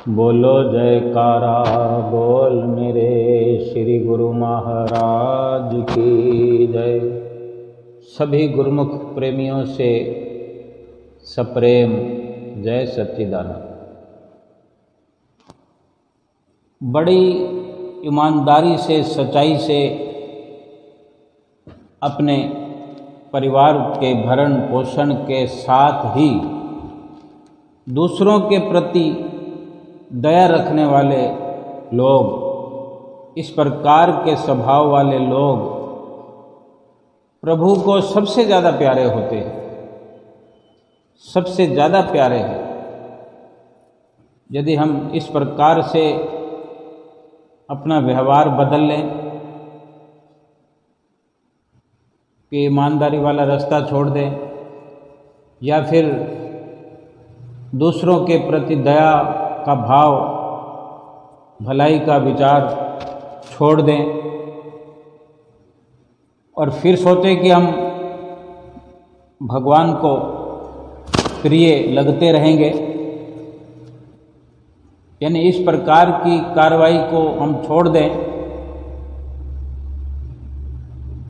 बोलो जयकारा बोल मेरे श्री गुरु महाराज की जय। सभी गुरुमुख प्रेमियों से सप्रेम जय सच्चिदानंद। बड़ी ईमानदारी से सच्चाई से अपने परिवार के भरण पोषण के साथ ही दूसरों के प्रति दया रखने वाले लोग, इस प्रकार के स्वभाव वाले लोग प्रभु को सबसे ज़्यादा प्यारे होते हैं, सबसे ज़्यादा प्यारे हैं। यदि हम इस प्रकार से अपना व्यवहार बदल लें कि ईमानदारी वाला रास्ता छोड़ दें या फिर दूसरों के प्रति दया का भाव, भलाई का विचार छोड़ दें और फिर सोचें कि हम भगवान को प्रिय लगते रहेंगे, यानी इस प्रकार की कार्रवाई को हम छोड़ दें,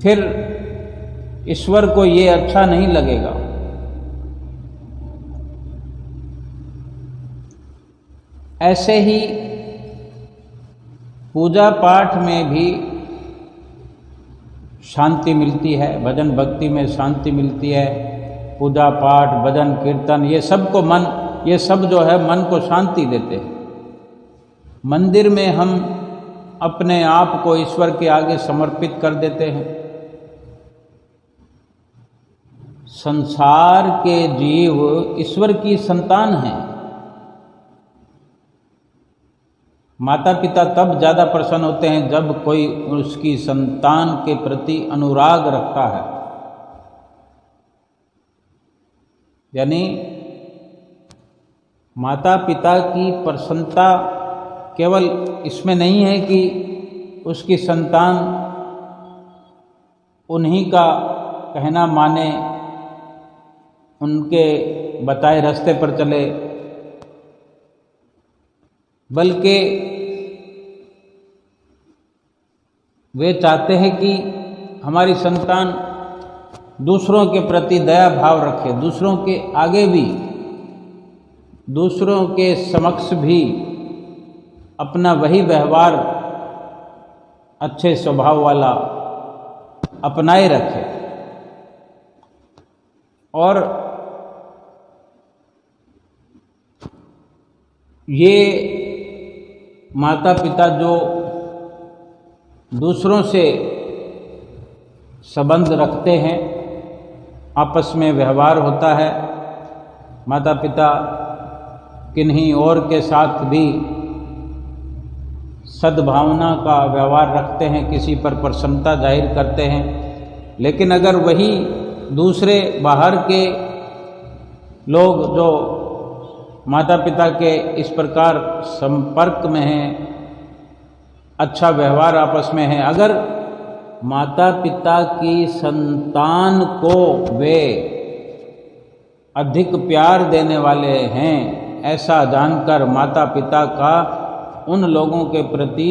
फिर ईश्वर को ये अच्छा नहीं लगेगा। ऐसे ही पूजा पाठ में भी शांति मिलती है, भजन भक्ति में शांति मिलती है। पूजा पाठ भजन कीर्तन ये सब जो है मन को शांति देते हैं। मंदिर में हम अपने आप को ईश्वर के आगे समर्पित कर देते हैं। संसार के जीव ईश्वर की संतान हैं। माता पिता तब ज़्यादा प्रसन्न होते हैं जब कोई उसकी संतान के प्रति अनुराग रखता है। यानी माता पिता की प्रसन्नता केवल इसमें नहीं है कि उसकी संतान उन्हीं का कहना माने, उनके बताए रास्ते पर चले, बल्कि वे चाहते हैं कि हमारी संतान दूसरों के प्रति दया भाव रखे, दूसरों के आगे भी, दूसरों के समक्ष भी अपना वही व्यवहार अच्छे स्वभाव वाला अपनाए रखे। और ये माता पिता जो दूसरों से संबंध रखते हैं, आपस में व्यवहार होता है, माता पिता किन्हीं और के साथ भी सद्भावना का व्यवहार रखते हैं, किसी पर प्रसन्नता जाहिर करते हैं। लेकिन अगर वही दूसरे बाहर के लोग जो माता पिता के इस प्रकार संपर्क में हैं, अच्छा व्यवहार आपस में है, अगर माता पिता की संतान को वे अधिक प्यार देने वाले हैं, ऐसा जानकर माता पिता का उन लोगों के प्रति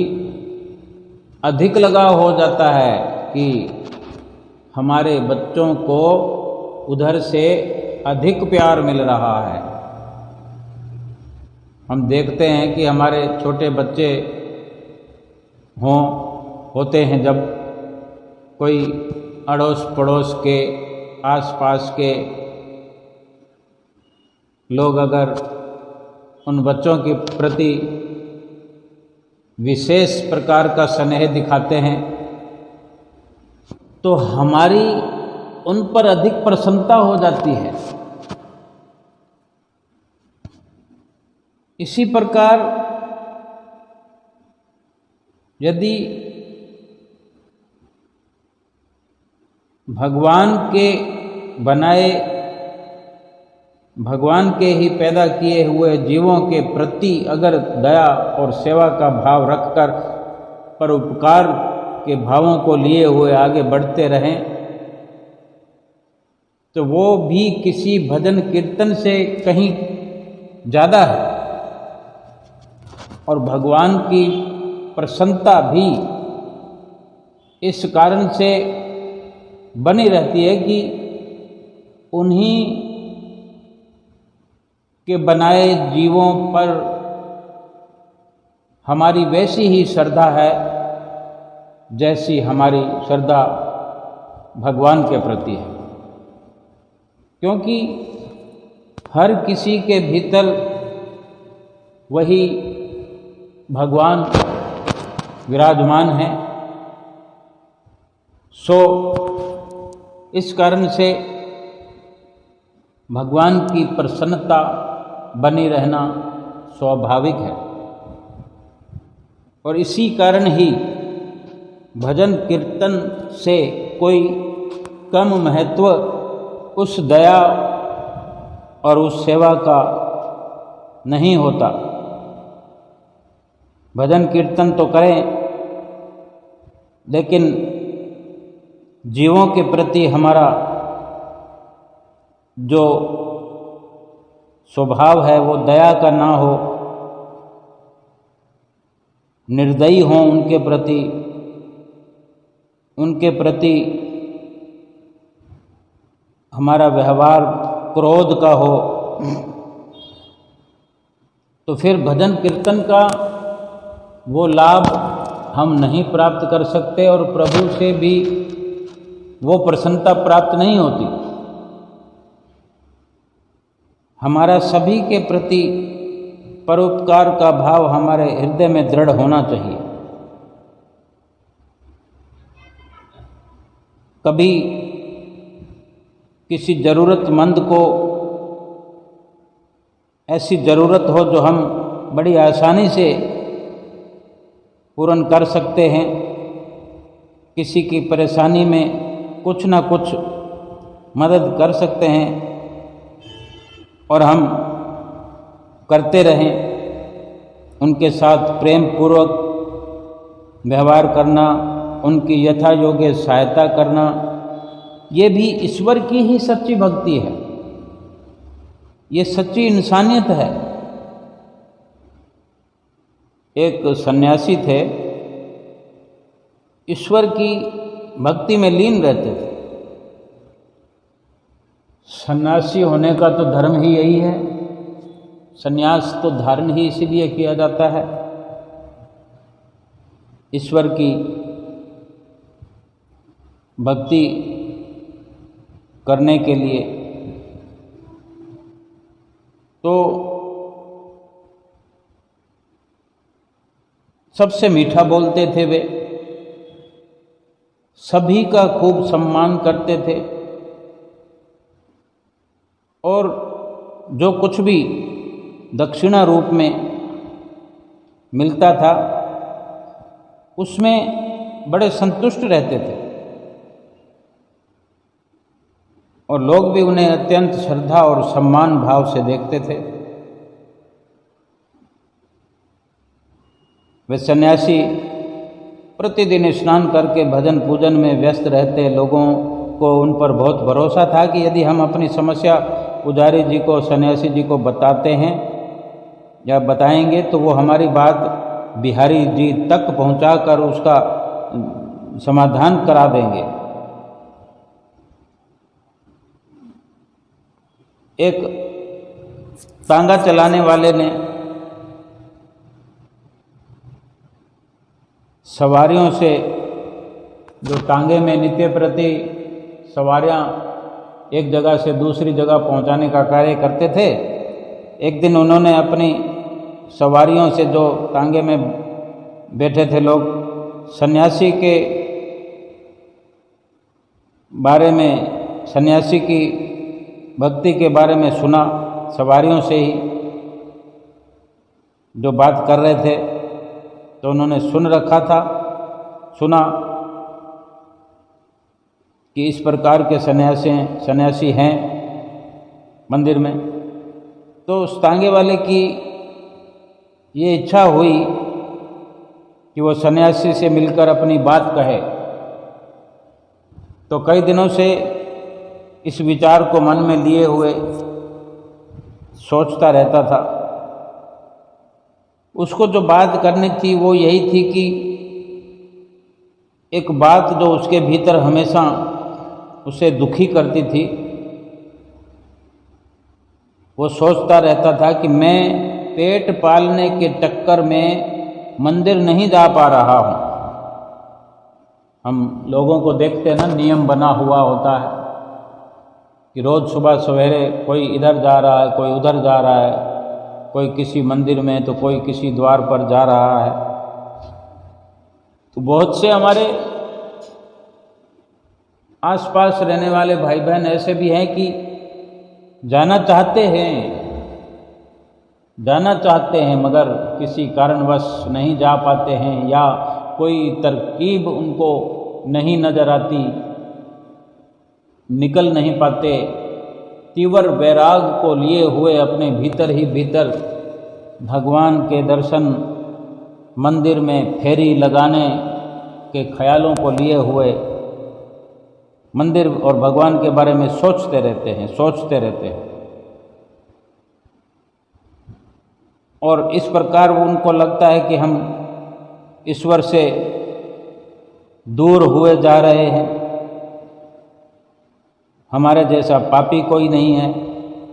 अधिक लगाव हो जाता है कि हमारे बच्चों को उधर से अधिक प्यार मिल रहा है। हम देखते हैं कि हमारे छोटे बच्चे होते हैं, जब कोई अड़ोस पड़ोस के आसपास के लोग अगर उन बच्चों के प्रति विशेष प्रकार का स्नेह दिखाते हैं तो हमारी उन पर अधिक प्रसन्नता हो जाती है। इसी प्रकार यदि भगवान के बनाए, भगवान के ही पैदा किए हुए जीवों के प्रति अगर दया और सेवा का भाव रखकर परोपकार के भावों को लिए हुए आगे बढ़ते रहें तो वो भी किसी भजन कीर्तन से कहीं ज़्यादा है। और भगवान की प्रसन्नता भी इस कारण से बनी रहती है कि उन्हीं के बनाए जीवों पर हमारी वैसी ही श्रद्धा है जैसी हमारी श्रद्धा भगवान के प्रति है। क्योंकि हर किसी के भीतर वही भगवान विराजमान है। सो इस कारण से भगवान की प्रसन्नता बनी रहना स्वाभाविक है और इसी कारण ही भजन कीर्तन से कोई कम महत्व उस दया और उस सेवा का नहीं होता। भजन कीर्तन तो करें, लेकिन जीवों के प्रति हमारा जो स्वभाव है वो दया का ना हो, निर्दयी हो उनके प्रति हमारा व्यवहार क्रोध का हो, तो फिर भजन कीर्तन का वो लाभ हम नहीं प्राप्त कर सकते और प्रभु से भी वो प्रसन्नता प्राप्त नहीं होती। हमारा सभी के प्रति परोपकार का भाव हमारे हृदय में दृढ़ होना चाहिए। कभी किसी ज़रूरतमंद को ऐसी ज़रूरत हो जो हम बड़ी आसानी से पूर्ण कर सकते हैं, किसी की परेशानी में कुछ ना कुछ मदद कर सकते हैं और हम करते रहें, उनके साथ प्रेम पूर्वक व्यवहार करना, उनकी यथा योग्य सहायता करना, ये भी ईश्वर की ही सच्ची भक्ति है। ये सच्ची इंसानियत है। एक सन्यासी थे, ईश्वर की भक्ति में लीन रहते थे। सन्यासी होने का तो धर्म ही यही है। सन्यास तो धारण ही इसीलिए किया जाता है, ईश्वर की भक्ति करने के लिए। तो सबसे मीठा बोलते थे वे, सभी का खूब सम्मान करते थे और जो कुछ भी दक्षिणा रूप में मिलता था उसमें बड़े संतुष्ट रहते थे और लोग भी उन्हें अत्यंत श्रद्धा और सम्मान भाव से देखते थे। वे सन्यासी प्रतिदिन स्नान करके भजन पूजन में व्यस्त रहते। लोगों को उन पर बहुत भरोसा था कि यदि हम अपनी समस्या पुजारी जी को, सन्यासी जी को बताते हैं या बताएंगे तो वो हमारी बात बिहारी जी तक पहुंचाकर उसका समाधान करा देंगे। एक तांगा चलाने वाले ने सवारियों से, जो टांगे में नित्य प्रति सवारियां एक जगह से दूसरी जगह पहुंचाने का कार्य करते थे, एक दिन उन्होंने अपनी सवारियों से, जो टांगे में बैठे थे लोग, सन्यासी के बारे में, सन्यासी की भक्ति के बारे में सुना। सवारियों से ही जो बात कर रहे थे तो उन्होंने सुना कि इस प्रकार के सन्यासी हैं मंदिर में। तो उस तांगे वाले की ये इच्छा हुई कि वो सन्यासी से मिलकर अपनी बात कहे। तो कई दिनों से इस विचार को मन में लिए हुए सोचता रहता था। उसको जो बात करनी थी वो यही थी कि एक बात जो उसके भीतर हमेशा उसे दुखी करती थी, वो सोचता रहता था कि मैं पेट पालने के चक्कर में मंदिर नहीं जा पा रहा हूँ। हम लोगों को देखते हैं ना, नियम बना हुआ होता है कि रोज़ सुबह सवेरे कोई इधर जा रहा है, कोई उधर जा रहा है, कोई किसी मंदिर में तो कोई किसी द्वार पर जा रहा है। तो बहुत से हमारे आसपास रहने वाले भाई बहन ऐसे भी हैं कि जाना चाहते हैं मगर किसी कारणवश नहीं जा पाते हैं, या कोई तरकीब उनको नहीं नज़र आती, निकल नहीं पाते। तीव्र वैराग को लिए हुए अपने भीतर ही भीतर भगवान के दर्शन, मंदिर में फेरी लगाने के ख्यालों को लिए हुए मंदिर और भगवान के बारे में सोचते रहते हैं। और इस प्रकार उनको लगता है कि हम ईश्वर से दूर हुए जा रहे हैं, हमारे जैसा पापी कोई नहीं है,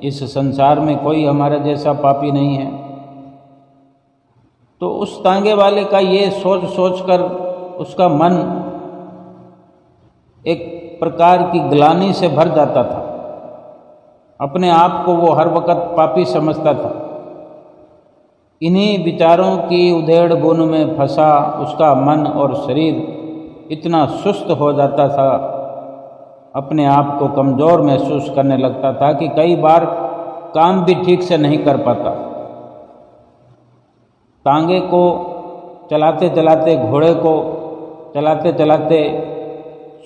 इस संसार में कोई हमारे जैसा पापी नहीं है। तो उस तांगे वाले का ये सोच कर उसका मन एक प्रकार की ग्लानि से भर जाता था। अपने आप को वो हर वक्त पापी समझता था। इन्हीं विचारों की उधेड़ बुन में फंसा उसका मन और शरीर इतना सुस्त हो जाता था, अपने आप को कमज़ोर महसूस करने लगता था कि कई बार काम भी ठीक से नहीं कर पाता। तांगे को चलाते चलाते, घोड़े को चलाते चलाते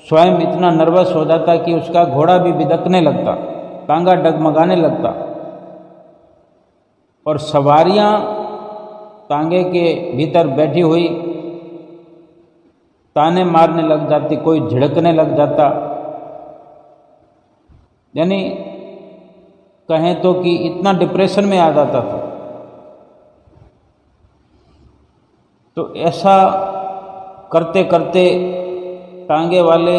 स्वयं इतना नर्वस हो जाता कि उसका घोड़ा भी बिदकने लगता, तांगा डगमगाने लगता, और सवारियां तांगे के भीतर बैठी हुई ताने मारने लग जाती, कोई झिड़कने लग जाता। यानी कहें तो कि इतना डिप्रेशन में आ जाता था। तो ऐसा करते करते तांगे वाले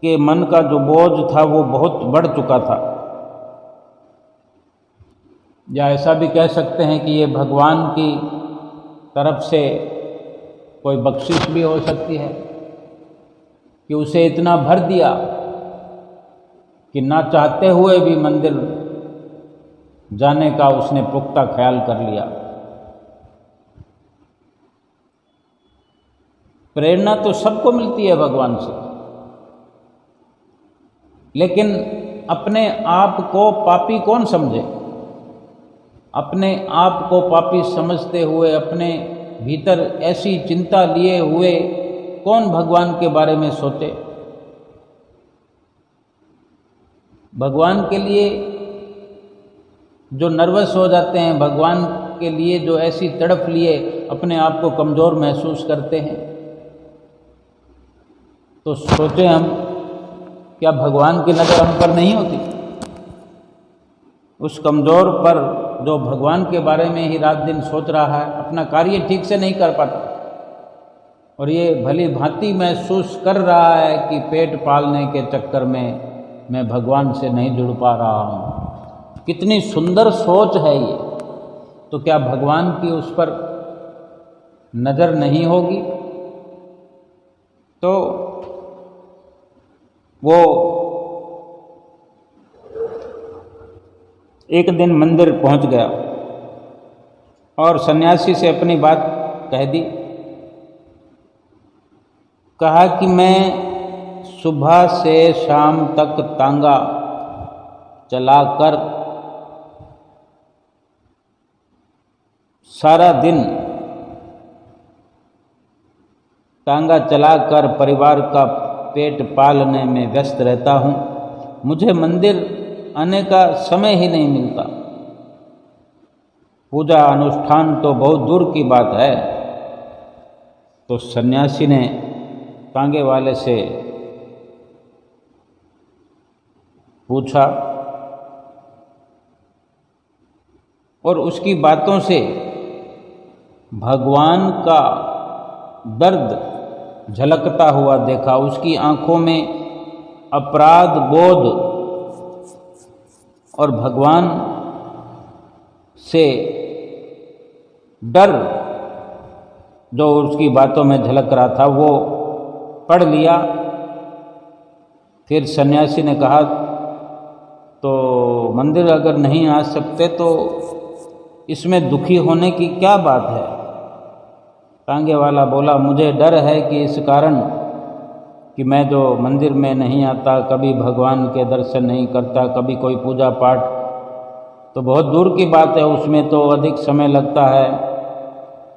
के मन का जो बोझ था वो बहुत बढ़ चुका था, या ऐसा भी कह सकते हैं कि ये भगवान की तरफ से कोई बख्शिश भी हो सकती है कि उसे इतना भर दिया कि ना चाहते हुए भी मंदिर जाने का उसने पुख्ता ख्याल कर लिया। प्रेरणा तो सबको मिलती है भगवान से, लेकिन अपने आप को पापी कौन समझे? अपने आप को पापी समझते हुए, अपने भीतर ऐसी चिंता लिए हुए कौन भगवान के बारे में सोचे? भगवान के लिए जो नर्वस हो जाते हैं, भगवान के लिए जो ऐसी तड़प लिए अपने आप को कमज़ोर महसूस करते हैं, तो सोचें हम, क्या भगवान की नज़र हम पर नहीं होती? उस कमज़ोर पर जो भगवान के बारे में ही रात दिन सोच रहा है, अपना कार्य ठीक से नहीं कर पाता, और ये भली भांति महसूस कर रहा है कि पेट पालने के चक्कर में मैं भगवान से नहीं जुड़ पा रहा हूँ। कितनी सुंदर सोच है ये। तो क्या भगवान की उस पर नज़र नहीं होगी? तो वो एक दिन मंदिर पहुंच गया और सन्यासी से अपनी बात कह दी। कहा कि मैं सुबह से शाम तक तांगा चलाकर सारा दिन तांगा चलाकर परिवार का पेट पालने में व्यस्त रहता हूँ। मुझे मंदिर आने का समय ही नहीं मिलता। पूजा अनुष्ठान तो बहुत दूर की बात है। तो सन्यासी ने तांगे वाले से पूछा और उसकी बातों से भगवान का दर्द झलकता हुआ देखा। उसकी आंखों में अपराध बोध और भगवान से डर जो उसकी बातों में झलक रहा था वो पढ़ लिया। फिर सन्यासी ने कहा, तो मंदिर अगर नहीं आ सकते तो इसमें दुखी होने की क्या बात है? तांगे वाला बोला, मुझे डर है कि इस कारण कि मैं जो मंदिर में नहीं आता, कभी भगवान के दर्शन नहीं करता, कभी कोई पूजा पाठ, तो बहुत दूर की बात है, उसमें तो अधिक समय लगता है।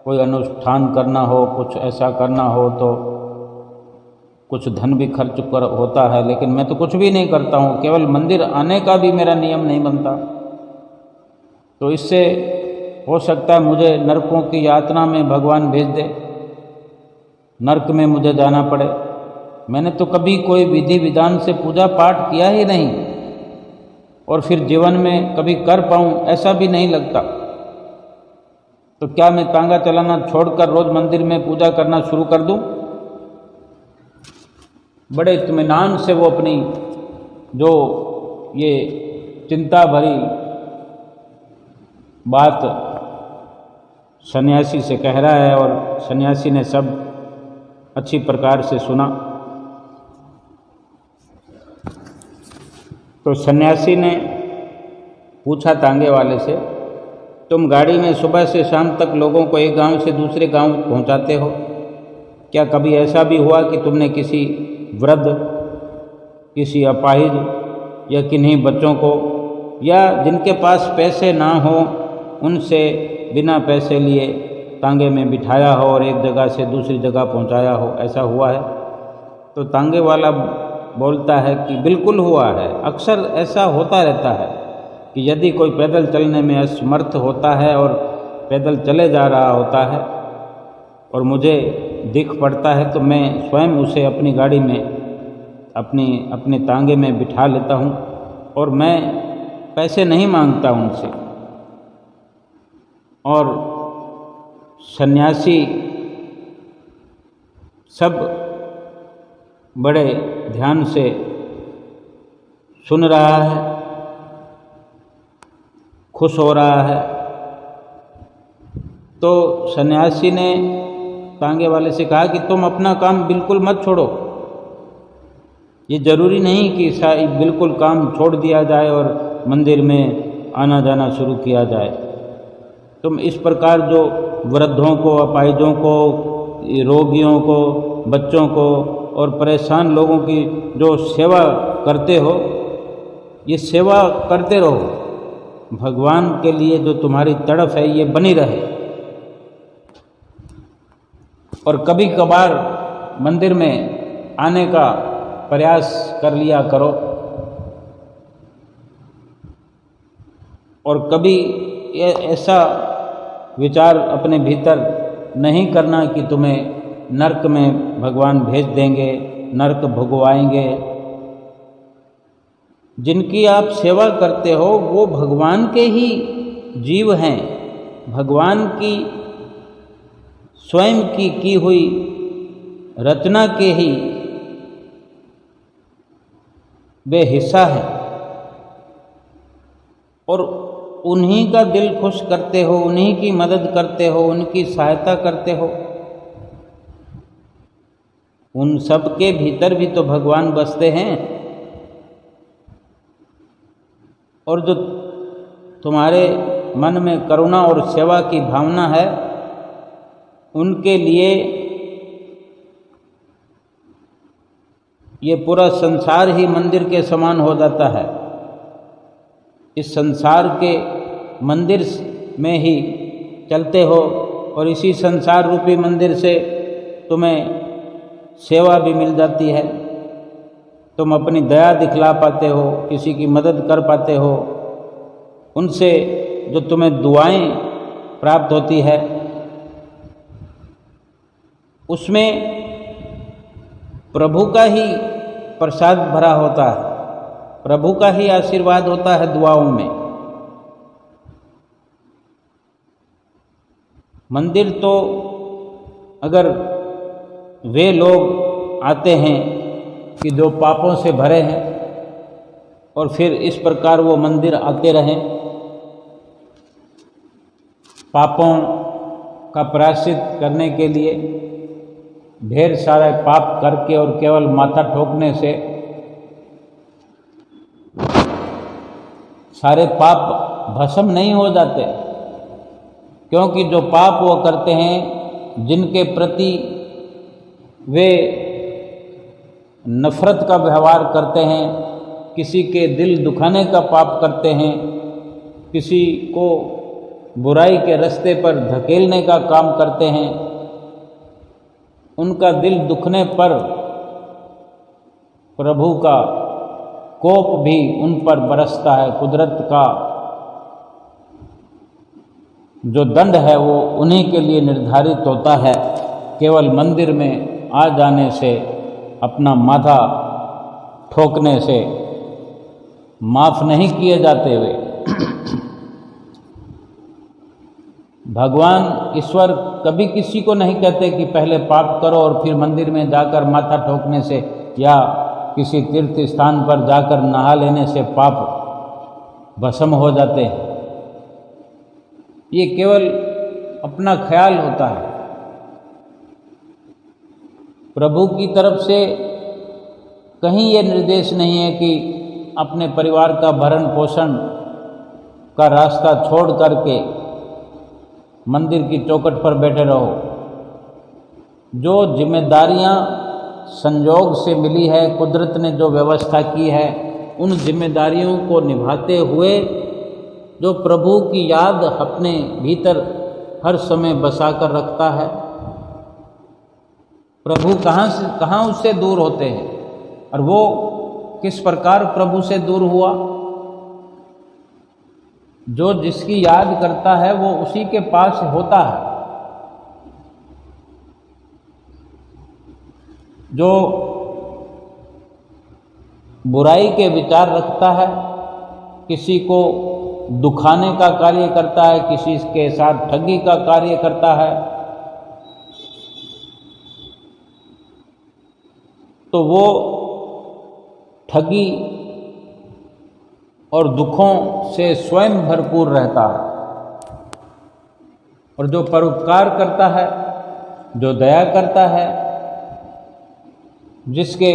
कोई अनुष्ठान करना हो, कुछ ऐसा करना हो तो कुछ धन भी खर्च कर होता है, लेकिन मैं तो कुछ भी नहीं करता हूँ, केवल मंदिर आने का भी मेरा नियम नहीं बनता। तो इससे हो सकता है मुझे नरकों की यातना में भगवान भेज दे, नरक में मुझे जाना पड़े। मैंने तो कभी कोई विधि विधान से पूजा पाठ किया ही नहीं और फिर जीवन में कभी कर पाऊँ ऐसा भी नहीं लगता। तो क्या मैं तांगा चलाना छोड़कर रोज मंदिर में पूजा करना शुरू कर दूं? बड़े इत्मीनान से वो अपनी जो ये चिंता भरी बात सन्यासी से कह रहा है और सन्यासी ने सब अच्छी प्रकार से सुना। तो सन्यासी ने पूछा तांगे वाले से, तुम गाड़ी में सुबह से शाम तक लोगों को एक गांव से दूसरे गांव पहुंचाते हो, क्या कभी ऐसा भी हुआ कि तुमने किसी वृद्ध, किसी अपाहिज या किन्हीं बच्चों को या जिनके पास पैसे ना हो उनसे बिना पैसे लिए तांगे में बिठाया हो और एक जगह से दूसरी जगह पहुंचाया हो, ऐसा हुआ है? तो तांगे वाला बोलता है कि बिल्कुल हुआ है। अक्सर ऐसा होता रहता है कि यदि कोई पैदल चलने में असमर्थ होता है और पैदल चले जा रहा होता है और मुझे दिख पड़ता है तो मैं स्वयं उसे अपनी गाड़ी में अपने तांगे में बिठा लेता हूँ और मैं पैसे नहीं मांगता उनसे। और सन्यासी सब बड़े ध्यान से सुन रहा है, खुश हो रहा है। तो सन्यासी ने तांगे वाले से कहा कि तुम अपना काम बिल्कुल मत छोड़ो, ये जरूरी नहीं कि बिल्कुल काम छोड़ दिया जाए और मंदिर में आना जाना शुरू किया जाए। तुम इस प्रकार जो वृद्धों को, अपाहिजों को, रोगियों को, बच्चों को और परेशान लोगों की जो सेवा करते हो, ये सेवा करते रहो। भगवान के लिए जो तुम्हारी तड़फ है ये बनी रहे और कभी कभार मंदिर में आने का प्रयास कर लिया करो और कभी ऐसा विचार अपने भीतर नहीं करना कि तुम्हें नरक में भगवान भेज देंगे, नरक भुगवाएंगे। जिनकी आप सेवा करते हो वो भगवान के ही जीव हैं, भगवान की स्वयं की हुई रचना के ही वे हिस्सा है और उन्हीं का दिल खुश करते हो, उन्हीं की मदद करते हो, उनकी सहायता करते हो। उन सब के भीतर भी तो भगवान बसते हैं और जो तुम्हारे मन में करुणा और सेवा की भावना है उनके लिए ये पूरा संसार ही मंदिर के समान हो जाता है। इस संसार के मंदिर में ही चलते हो और इसी संसार रूपी मंदिर से तुम्हें सेवा भी मिल जाती है। तुम अपनी दया दिखला पाते हो, किसी की मदद कर पाते हो, उनसे जो तुम्हें दुआएं प्राप्त होती है उसमें प्रभु का ही प्रसाद भरा होता है, प्रभु का ही आशीर्वाद होता है दुआओं में। मंदिर तो अगर वे लोग आते हैं कि जो पापों से भरे हैं और फिर इस प्रकार वो मंदिर आते रहें, पापों का प्रायश्चित करने के लिए ढेर सारे पाप करके और केवल माथा ठोकने से सारे पाप भस्म नहीं हो जाते, क्योंकि जो पाप वो करते हैं, जिनके प्रति वे नफरत का व्यवहार करते हैं, किसी के दिल दुखाने का पाप करते हैं, किसी को बुराई के रास्ते पर धकेलने का काम करते हैं, उनका दिल दुखने पर प्रभु का कोप भी उन पर बरसता है। कुदरत का जो दंड है वो उन्हीं के लिए निर्धारित होता है। केवल मंदिर में आ जाने से, अपना माथा ठोकने से माफ नहीं किए जाते वे। भगवान ईश्वर कभी किसी को नहीं कहते कि पहले पाप करो और फिर मंदिर में जाकर माथा ठोकने से या किसी तीर्थ स्थान पर जाकर नहा लेने से पाप भस्म हो जाते हैं। ये केवल अपना ख्याल होता है। प्रभु की तरफ से कहीं ये निर्देश नहीं है कि अपने परिवार का भरण पोषण का रास्ता छोड़ करके मंदिर की चौखट पर बैठे रहो। जो जिम्मेदारियां संयोग से मिली है, कुदरत ने जो व्यवस्था की है, उन जिम्मेदारियों को निभाते हुए जो प्रभु की याद अपने भीतर हर समय बसा कर रखता है, प्रभु कहाँ उससे दूर होते हैं। और वो किस प्रकार प्रभु से दूर हुआ? जो जिसकी याद करता है वो उसी के पास होता है। जो बुराई के विचार रखता है, किसी को दुखाने का कार्य करता है, किसी के साथ ठगी का कार्य करता है, तो वो ठगी और दुखों से स्वयं भरपूर रहता है। और जो परोपकार करता है, जो दया करता है, जिसके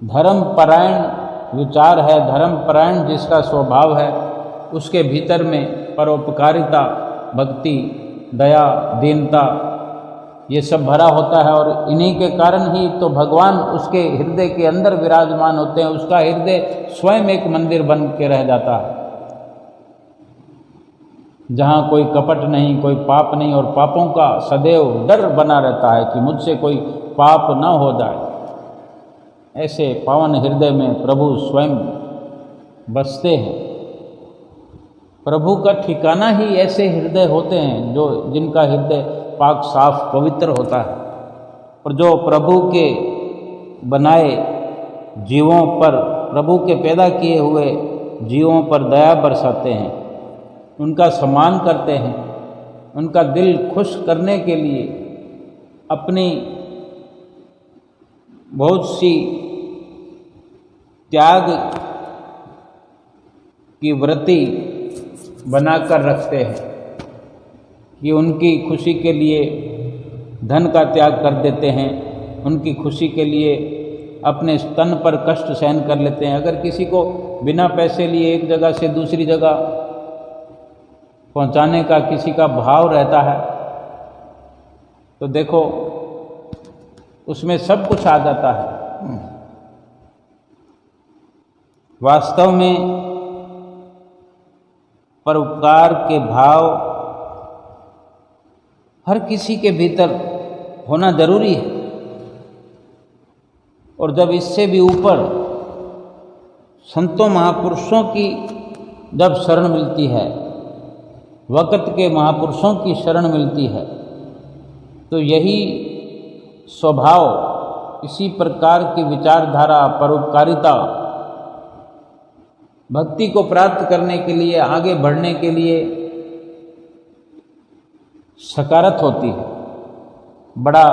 धर्मपरायण विचार है, धर्मपरायण जिसका स्वभाव है, उसके भीतर में परोपकारिता, भक्ति, दया, दीनता ये सब भरा होता है। और इन्हीं के कारण ही तो भगवान उसके हृदय के अंदर विराजमान होते हैं। उसका हृदय स्वयं एक मंदिर बन के रह जाता है, जहाँ कोई कपट नहीं, कोई पाप नहीं, और पापों का सदैव डर बना रहता है कि मुझसे कोई पाप न हो जाए। ऐसे पावन हृदय में प्रभु स्वयं बसते हैं। प्रभु का ठिकाना ही ऐसे हृदय होते हैं जो जिनका हृदय पाक साफ पवित्र होता है, और जो प्रभु के बनाए जीवों पर, प्रभु के पैदा किए हुए जीवों पर दया बरसाते हैं, उनका सम्मान करते हैं, उनका दिल खुश करने के लिए अपनी बहुत सी त्याग की वृत्ति बनाकर रखते हैं कि उनकी खुशी के लिए धन का त्याग कर देते हैं, उनकी खुशी के लिए अपने तन पर कष्ट सहन कर लेते हैं। अगर किसी को बिना पैसे लिए एक जगह से दूसरी जगह पहुंचाने का किसी का भाव रहता है, तो देखो उसमें सब कुछ आ जाता है। वास्तव में परोपकार के भाव हर किसी के भीतर होना जरूरी है। और जब इससे भी ऊपर संतों महापुरुषों की जब शरण मिलती है, वक़्त के महापुरुषों की शरण मिलती है, तो यही स्वभाव, इसी प्रकार की विचारधारा, परोपकारिता, भक्ति को प्राप्त करने के लिए, आगे बढ़ने के लिए सकारत होती है, बड़ा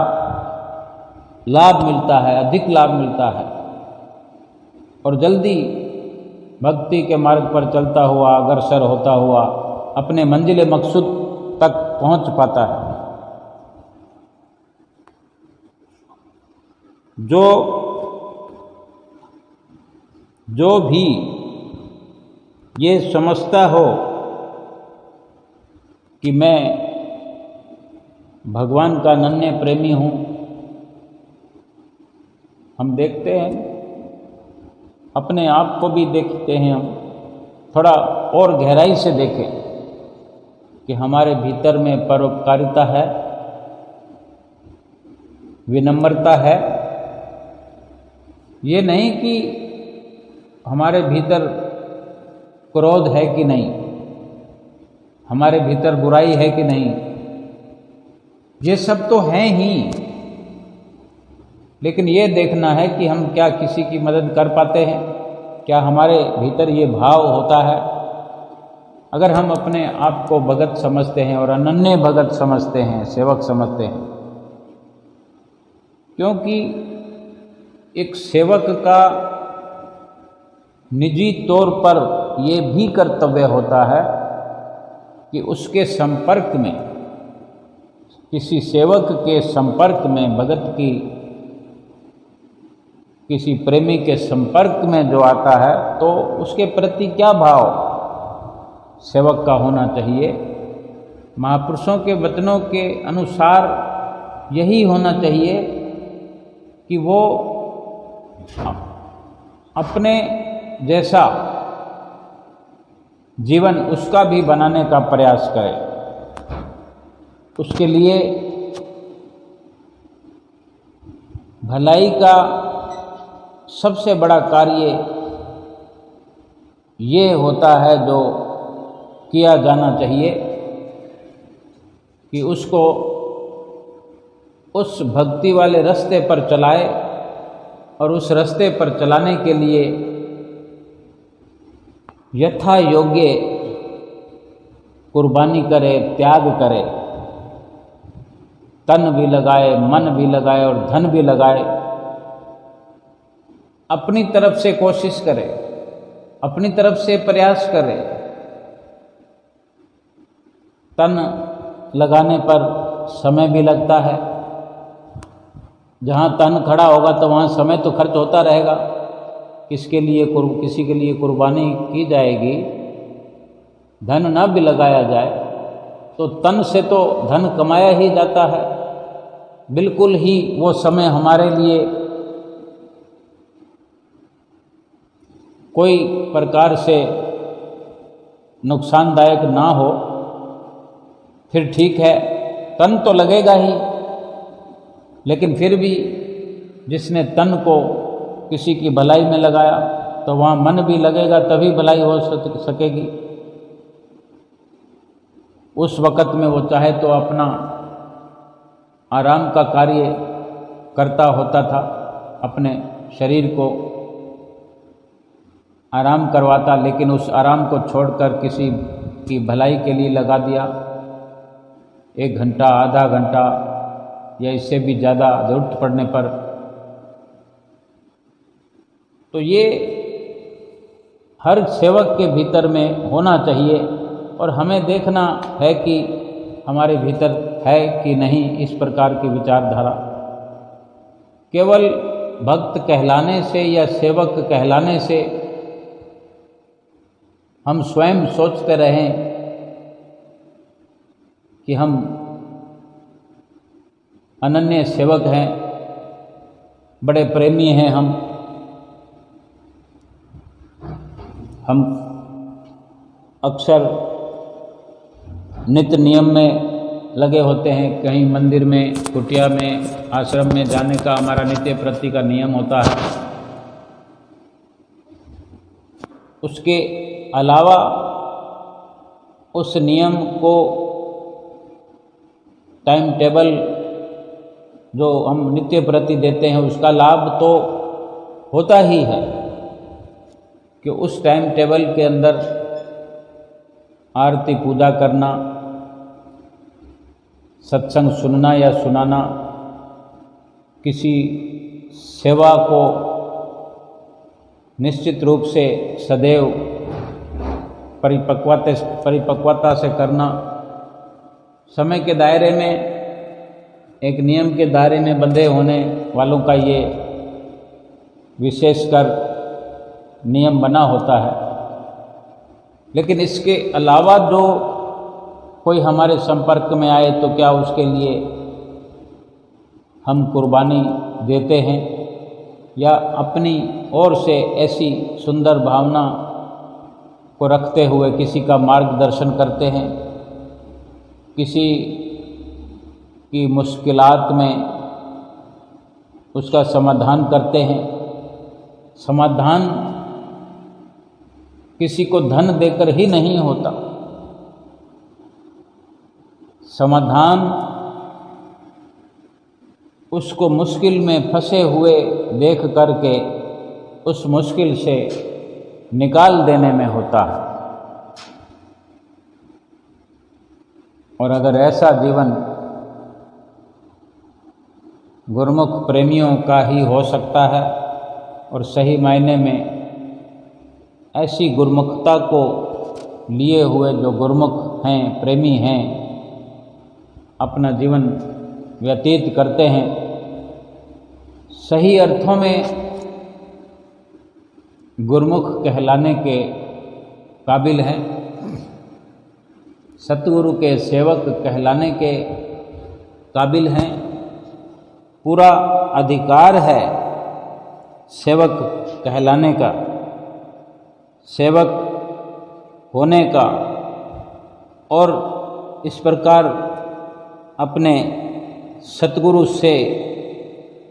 लाभ मिलता है, अधिक लाभ मिलता है और जल्दी भक्ति के मार्ग पर चलता हुआ, अग्रसर होता हुआ अपने मंजिल मकसूद तक पहुंच पाता है। जो भी ये समझता हो कि मैं भगवान का अनन्य प्रेमी हूँ, हम देखते हैं, अपने आप को भी देखते हैं, हम थोड़ा और गहराई से देखें कि हमारे भीतर में परोपकारिता है, विनम्रता है। ये नहीं कि हमारे भीतर क्रोध है कि नहीं, हमारे भीतर बुराई है कि नहीं, ये सब तो हैं ही, लेकिन ये देखना है कि हम क्या किसी की मदद कर पाते हैं, क्या हमारे भीतर ये भाव होता है। अगर हम अपने आप को भगत समझते हैं और अनन्य भगत समझते हैं, सेवक समझते हैं, क्योंकि एक सेवक का निजी तौर पर ये भी कर्तव्य होता है कि उसके संपर्क में, किसी सेवक के संपर्क में, भगत की किसी प्रेमी के संपर्क में जो आता है तो उसके प्रति क्या भाव सेवक का होना चाहिए। महापुरुषों के वचनों के अनुसार यही होना चाहिए कि वो अपने जैसा जीवन उसका भी बनाने का प्रयास करे। उसके लिए भलाई का सबसे बड़ा कार्य ये होता है जो किया जाना चाहिए कि उसको उस भक्ति वाले रास्ते पर चलाए और उस रास्ते पर चलाने के लिए यथा योग्य कुर्बानी करे, त्याग करे, तन भी लगाए, मन भी लगाए और धन भी लगाए। अपनी तरफ से कोशिश करे, अपनी तरफ से प्रयास करे। तन लगाने पर समय भी लगता है, जहाँ तन खड़ा होगा तो वहाँ समय तो खर्च होता रहेगा। किसके लिए किसी के लिए कुर्बानी की जाएगी, धन न भी लगाया जाए तो तन से तो धन कमाया ही जाता है। बिल्कुल ही वो समय हमारे लिए कोई प्रकार से नुकसानदायक ना हो, फिर ठीक है, तन तो लगेगा ही, लेकिन फिर भी जिसने तन को किसी की भलाई में लगाया तो वहाँ मन भी लगेगा, तभी भलाई हो सकेगी। उस वक़्त में वो चाहे तो अपना आराम का कार्य करता होता था, अपने शरीर को आराम करवाता, लेकिन उस आराम को छोड़कर किसी की भलाई के लिए लगा दिया। 1 घंटा, आधा घंटा या इससे भी ज़्यादा ज़रूरत पड़ने पर। तो ये हर सेवक के भीतर में होना चाहिए और हमें देखना है कि हमारे भीतर है कि नहीं इस प्रकार की विचारधारा। केवल भक्त कहलाने से या सेवक कहलाने से हम स्वयं सोचते रहें कि हम अनन्य सेवक हैं, बड़े प्रेमी हैं, हम अक्सर नित्य नियम में लगे होते हैं। कहीं मंदिर में, कुटिया में, आश्रम में जाने का हमारा नित्य प्रति का नियम होता है। उसके अलावा उस नियम को टाइम टेबल जो हम नित्य प्रति देते हैं उसका लाभ तो होता ही है कि उस टाइम टेबल के अंदर आरती पूजा करना, सत्संग सुनना या सुनाना, किसी सेवा को निश्चित रूप से सदैव परिपक्वता से करना, समय के दायरे में, एक नियम के दायरे में बंधे होने वालों का ये विशेषकर नियम बना होता है। लेकिन इसके अलावा जो कोई हमारे संपर्क में आए तो क्या उसके लिए हम कुर्बानी देते हैं या अपनी ओर से ऐसी सुंदर भावना को रखते हुए किसी का मार्गदर्शन करते हैं, किसी की मुश्किलात में उसका समाधान करते हैं। समाधान किसी को धन देकर ही नहीं होता, समाधान उसको मुश्किल में फंसे हुए देख करके उस मुश्किल से निकाल देने में होता है। और अगर ऐसा जीवन गुरुमुख प्रेमियों का ही हो सकता है और सही मायने में ऐसी गुरुमुखता को लिए हुए जो गुरुमुख हैं, प्रेमी हैं, अपना जीवन व्यतीत करते हैं, सही अर्थों में गुरुमुख कहलाने के काबिल हैं, सतगुरु के सेवक कहलाने के काबिल हैं, पूरा अधिकार है सेवक कहलाने का, सेवक होने का, और इस प्रकार अपने सतगुरु से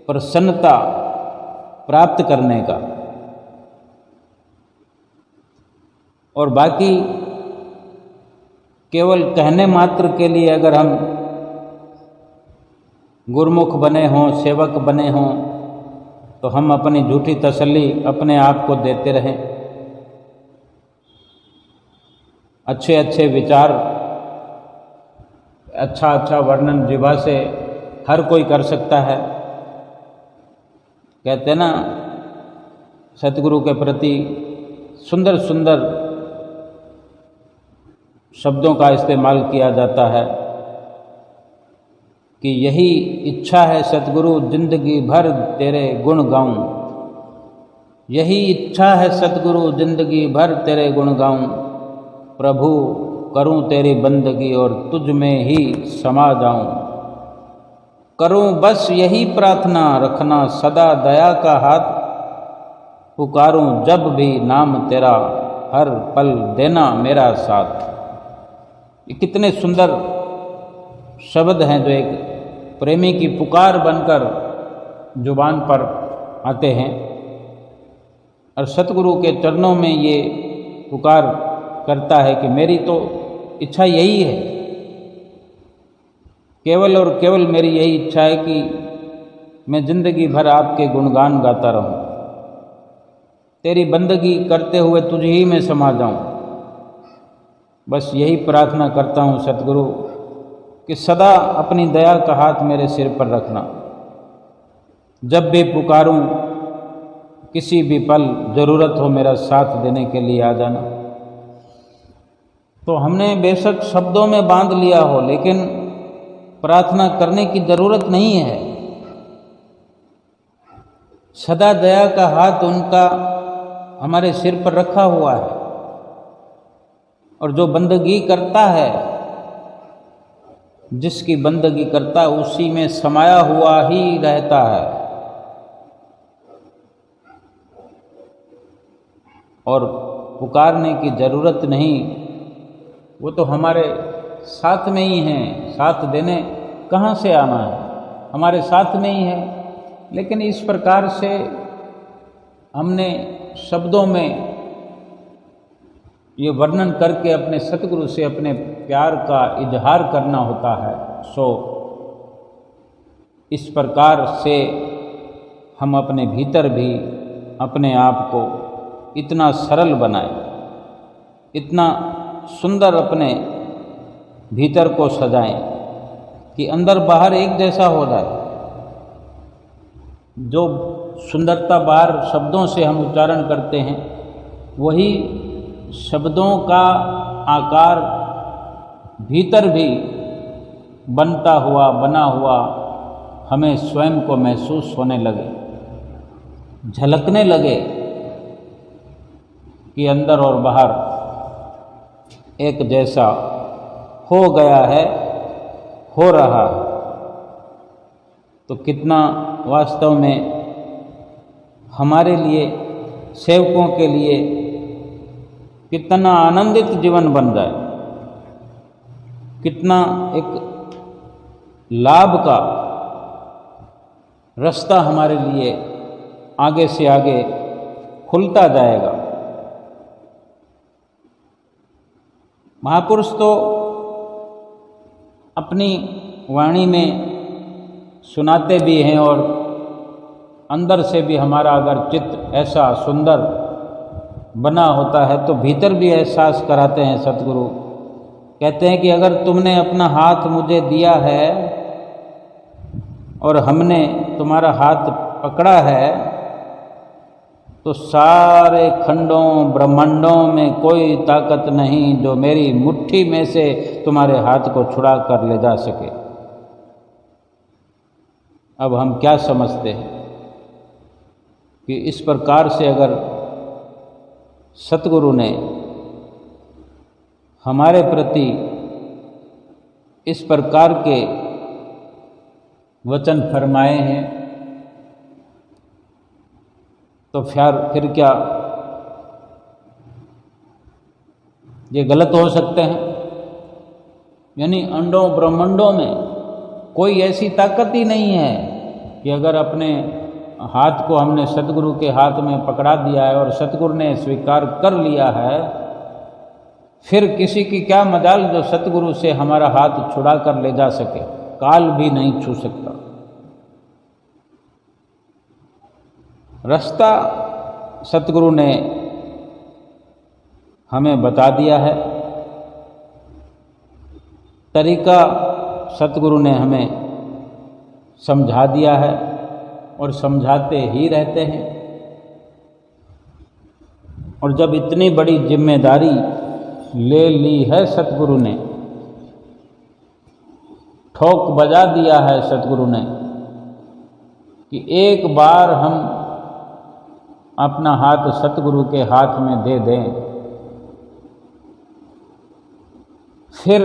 प्रसन्नता प्राप्त करने का। और बाकी केवल कहने मात्र के लिए अगर हम गुरुमुख बने हों, सेवक बने हों, तो हम अपनी झूठी तसल्ली अपने आप को देते रहें। अच्छे अच्छे विचार, अच्छा अच्छा वर्णन जिह्वा से हर कोई कर सकता है। कहते हैं ना, सतगुरु के प्रति सुंदर सुंदर शब्दों का इस्तेमाल किया जाता है कि यही इच्छा है सतगुरु जिंदगी भर तेरे गुण गाऊं, यही इच्छा है सतगुरु जिंदगी भर तेरे गुण गाऊं, प्रभु करूं तेरी बंदगी और तुझ में ही समा जाऊं, करूं बस यही प्रार्थना रखना सदा दया का हाथ, पुकारूं जब भी नाम तेरा हर पल देना मेरा साथ। ये कितने सुंदर शब्द हैं जो एक प्रेमी की पुकार बनकर जुबान पर आते हैं। और सतगुरु के चरणों में ये पुकार करता है कि मेरी तो इच्छा यही है, केवल और केवल मेरी यही इच्छा है कि मैं जिंदगी भर आपके गुणगान गाता रहूं, तेरी बंदगी करते हुए तुझ ही में समा जाऊं। बस यही प्रार्थना करता हूं सतगुरु कि सदा अपनी दया का हाथ मेरे सिर पर रखना, जब भी पुकारूं किसी भी पल ज़रूरत हो मेरा साथ देने के लिए आ जाना। तो हमने बेशक शब्दों में बांध लिया हो, लेकिन प्रार्थना करने की ज़रूरत नहीं है। सदा दया का हाथ उनका हमारे सिर पर रखा हुआ है, और जो बंदगी करता है, जिसकी बंदगी करता है, उसी में समाया हुआ ही रहता है। और पुकारने की ज़रूरत नहीं, वो तो हमारे साथ में ही हैं। साथ देने कहाँ से आना है, हमारे साथ में ही है। लेकिन इस प्रकार से हमने शब्दों में ये वर्णन करके अपने सतगुरु से अपने प्यार का इजहार करना होता है। सो इस प्रकार से हम अपने भीतर भी अपने आप को इतना सरल बनाएं, इतना सुंदर अपने भीतर को सजाएं कि अंदर बाहर एक जैसा हो जाए। जो सुंदरता बाहर शब्दों से हम उच्चारण करते हैं, वही शब्दों का आकार भीतर भी बनता हुआ बना हुआ हमें स्वयं को महसूस होने लगे, झलकने लगे कि अंदर और बाहर एक जैसा हो गया है, हो रहा है। तो कितना वास्तव में हमारे लिए, सेवकों के लिए कितना आनंदित जीवन बन जाए, कितना एक लाभ का रास्ता हमारे लिए आगे से आगे खुलता जाएगा। महापुरुष तो अपनी वाणी में सुनाते भी हैं और अंदर से भी हमारा अगर चित्त ऐसा सुंदर बना होता है तो भीतर भी एहसास कराते हैं सतगुरु। कहते हैं कि अगर तुमने अपना हाथ मुझे दिया है और हमने तुम्हारा हाथ पकड़ा है तो सारे खंडों ब्रह्मांडों में कोई ताकत नहीं जो मेरी मुट्ठी में से तुम्हारे हाथ को छुड़ा कर ले जा सके। अब हम क्या समझते हैं कि इस प्रकार से अगर सतगुरु ने हमारे प्रति इस प्रकार के वचन फरमाए हैं तो फिर क्या ये गलत हो सकते हैं? यानी अंडों ब्रह्मांडों में कोई ऐसी ताकत ही नहीं है कि अगर अपने हाथ को हमने सतगुरु के हाथ में पकड़ा दिया है और सतगुरु ने स्वीकार कर लिया है, फिर किसी की क्या मजाल जो सतगुरु से हमारा हाथ छुड़ा कर ले जा सके। काल भी नहीं छू सकता। रास्ता सतगुरु ने हमें बता दिया है, तरीका सतगुरु ने हमें समझा दिया है और समझाते ही रहते हैं। और जब इतनी बड़ी जिम्मेदारी ले ली है सतगुरु ने, ठोक बजा दिया है सतगुरु ने कि एक बार हम अपना हाथ सतगुरु के हाथ में दे दें, फिर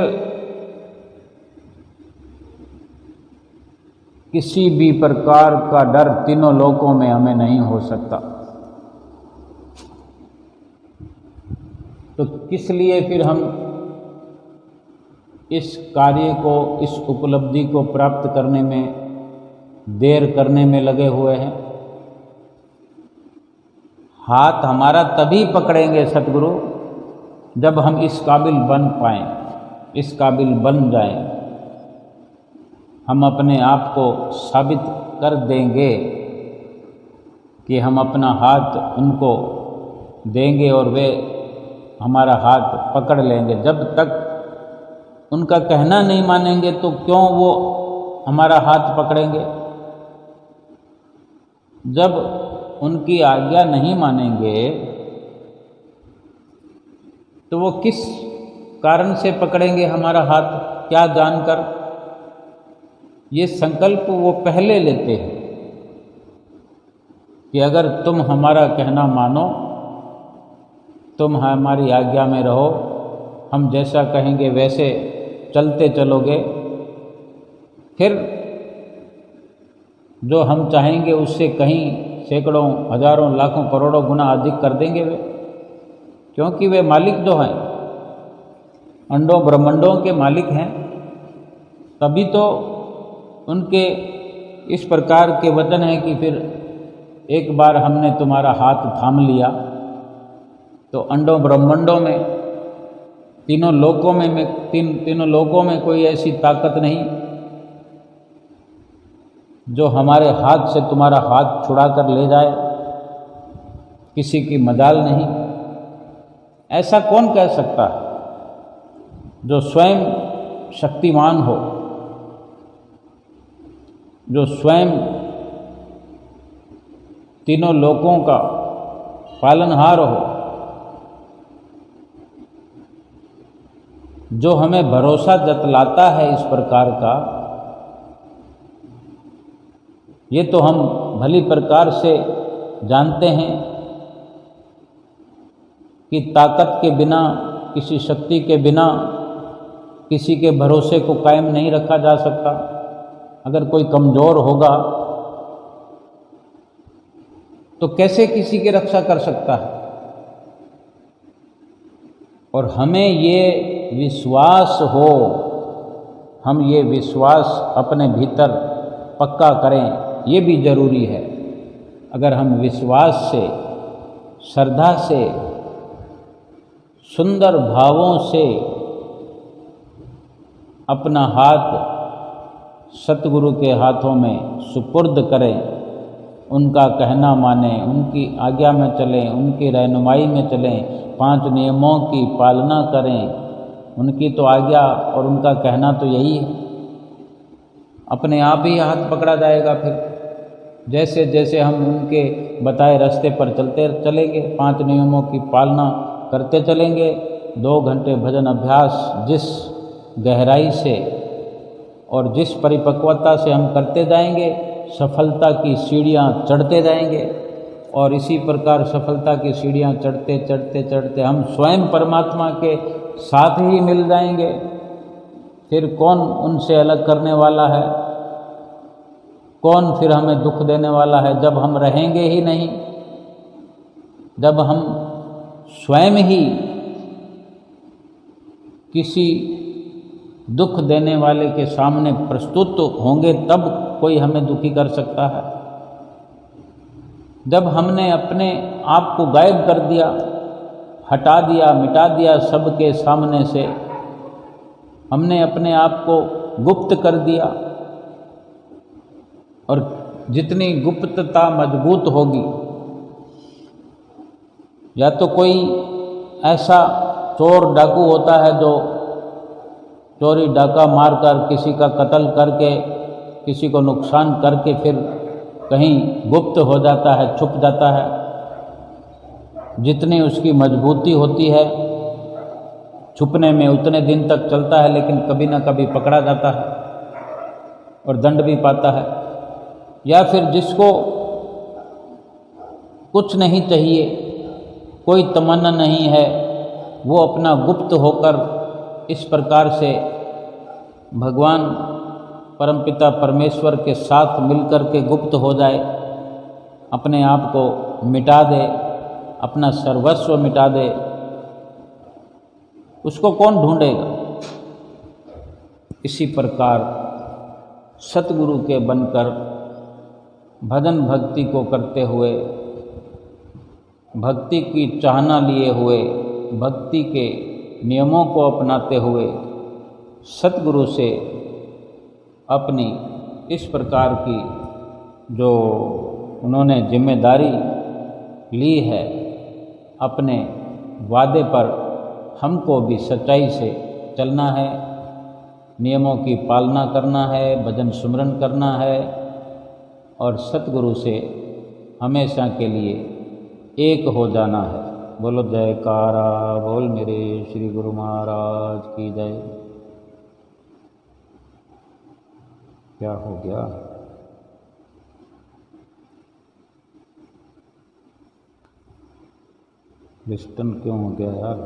किसी भी प्रकार का डर तीनों लोकों में हमें नहीं हो सकता। तो किस लिए फिर हम इस कार्य को, इस उपलब्धि को प्राप्त करने में देर करने में लगे हुए हैं? हाथ हमारा तभी पकड़ेंगे सतगुरु जब हम इस काबिल बन पाएं, इस काबिल बन जाएं। हम अपने आप को साबित कर देंगे कि हम अपना हाथ उनको देंगे और वे हमारा हाथ पकड़ लेंगे। जब तक उनका कहना नहीं मानेंगे तो क्यों वो हमारा हाथ पकड़ेंगे? जब उनकी आज्ञा नहीं मानेंगे तो वो किस कारण से पकड़ेंगे हमारा हाथ, क्या जानकर? ये संकल्प वो पहले लेते हैं कि अगर तुम हमारा कहना मानो, तुम हमारी आज्ञा में रहो, हम जैसा कहेंगे वैसे चलते चलोगे, फिर जो हम चाहेंगे उससे कहीं सैकड़ों हजारों लाखों करोड़ों गुना अधिक कर देंगे वे, क्योंकि वे मालिक जो हैं, अंडों ब्रह्मांडों के मालिक हैं। तभी तो उनके इस प्रकार के वचन हैं कि फिर एक बार हमने तुम्हारा हाथ थाम लिया तो अंडों ब्रह्मांडों में, तीनों लोकों में कोई ऐसी ताकत नहीं जो हमारे हाथ से तुम्हारा हाथ छुड़ा कर ले जाए। किसी की मजाल नहीं। ऐसा कौन कह सकता है जो स्वयं शक्तिमान हो, जो स्वयं तीनों लोकों का पालनहार हो, जो हमें भरोसा जतलाता है इस प्रकार का, ये तो हम भली प्रकार से जानते हैं कि ताकत के बिना, किसी शक्ति के बिना किसी के भरोसे को कायम नहीं रखा जा सकता। अगर कोई कमज़ोर होगा तो कैसे किसी की रक्षा कर सकता है। और हमें ये विश्वास हो, हम ये विश्वास अपने भीतर पक्का करें, ये भी जरूरी है। अगर हम विश्वास से, श्रद्धा से, सुंदर भावों से अपना हाथ सतगुरु के हाथों में सुपुर्द करें, उनका कहना माने, उनकी आज्ञा में चलें, उनकी रहनुमाई में चलें, 5 नियमों की पालना करें, उनकी तो आज्ञा और उनका कहना तो यही है। अपने आप ही हाथ पकड़ा जाएगा। फिर जैसे जैसे हम उनके बताए रास्ते पर चलते चलेंगे, 5 नियमों की पालना करते चलेंगे, 2 घंटे भजन अभ्यास जिस गहराई से और जिस परिपक्वता से हम करते जाएंगे, सफलता की सीढ़ियाँ चढ़ते जाएंगे। और इसी प्रकार सफलता की सीढ़ियाँ चढ़ते चढ़ते चढ़ते हम स्वयं परमात्मा के साथ ही मिल जाएंगे। फिर कौन उनसे अलग करने वाला है, कौन फिर हमें दुख देने वाला है, जब हम रहेंगे ही नहीं, जब हम स्वयं ही किसी दुख देने वाले के सामने प्रस्तुत होंगे, तब कोई हमें दुखी कर सकता है। जब हमने अपने आप को गायब कर दिया, हटा दिया, मिटा दिया सबके सामने से, हमने अपने आप को गुप्त कर दिया, और जितनी गुप्तता मजबूत होगी, या तो कोई ऐसा चोर डाकू होता है जो चोरी डाका मारकर किसी का कत्ल करके, किसी को नुकसान करके फिर कहीं गुप्त हो जाता है, छुप जाता है। जितनी उसकी मजबूती होती है छुपने में, उतने दिन तक चलता है, लेकिन कभी ना कभी पकड़ा जाता है और दंड भी पाता है। या फिर जिसको कुछ नहीं चाहिए, कोई तमन्ना नहीं है, वो अपना गुप्त होकर इस प्रकार से भगवान परमपिता परमेश्वर के साथ मिलकर के गुप्त हो जाए, अपने आप को मिटा दे, अपना सर्वस्व मिटा दे, उसको कौन ढूंढेगा। इसी प्रकार सतगुरु के बनकर भजन भक्ति को करते हुए, भक्ति की चाहना लिए हुए, भक्ति के नियमों को अपनाते हुए सतगुरु से अपनी इस प्रकार की जो उन्होंने जिम्मेदारी ली है, अपने वादे पर हमको भी सच्चाई से चलना है, नियमों की पालना करना है, भजन सुमरन करना है, और सतगुरु से हमेशा के लिए एक हो जाना है। बोलो जयकारा बोल मेरे श्री गुरु महाराज की जय। क्या हो गया? डिस्टर्ब क्यों हो गया यार?